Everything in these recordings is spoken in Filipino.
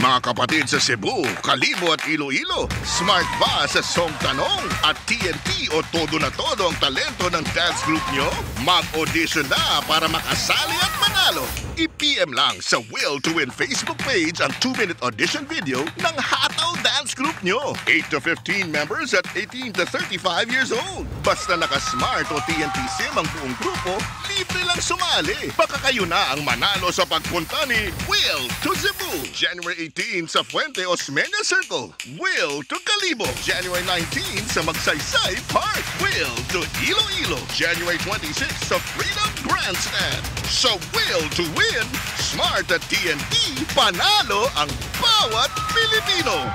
Mga kapatid sa Cebu, Kalibo at Iloilo, smart ba sa Song Tanong at TNT o todo na todo ang talento ng dance group nyo? Mag-audition na para makasali at manalo. I-PM lang sa Will to Win Facebook page ang 2-minute audition video ng Hataw Dance Group nyo. 8 to 15 members at 18 to 35 years old. Basta naka-smart o TNT SIM ang buong grupo, libre lang sumali. Baka kayo na ang manalo sa pagpunta ni Will to Cebu, January 18 sa Fuente Osmeña Circle. Will to Kalibo, January 19 sa Magsaysay Park. Will to Iloilo, January 26 sa Freedom Grandstand. Sa Will to Win, smart at TNT, panalo ang bawat Pilipino.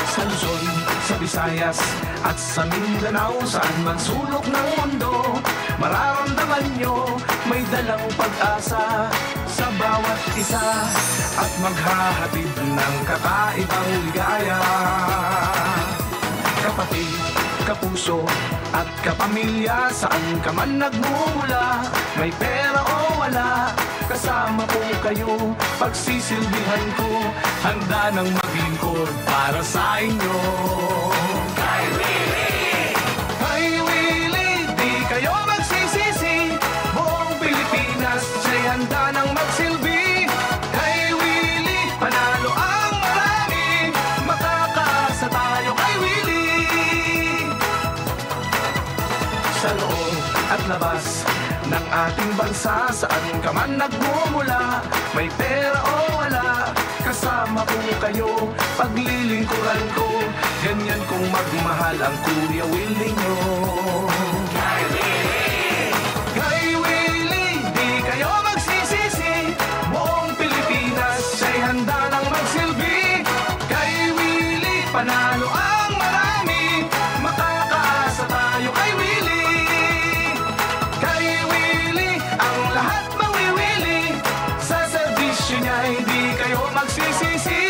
Sa Luzon, sa Visayas at sa Mindanao, saan man sulok ng mundo, mararamdaman nyo may dalang pag-asa sa bawat isa at maghahatid ng kakaibang ligaya. Kapatid, kapuso at kapamilya, saan ka man nagmumula, may pera o wala, kasama po kayo, pagsisilbihan ko, handa nang maglingkod para sa inyo. Kay Willie! Kay Willie, di kayo magsisisi, buong Pilipinas siya'y handa nang magsilbi. Kay Willie, panalo ang marami, makakaasa tayo kay Willie. Sa loob at labas ng ating bansa, saan ka man nagmumula, may pera o wala, kasama ko kayo, paglilingkuran ko, ganyan kong magmahal ang Kuya Willie nyo. Kay Willie! Kay Willie, di kayo magsisisi, buong Pilipinas siya'y handa nang magsilbi. Kay Willie, panalo ang marami, makakaasa tayo kay Willie. Kay Willie, ang lahat mawiwili, sa serbisyo niya hindi kayo magsisisi.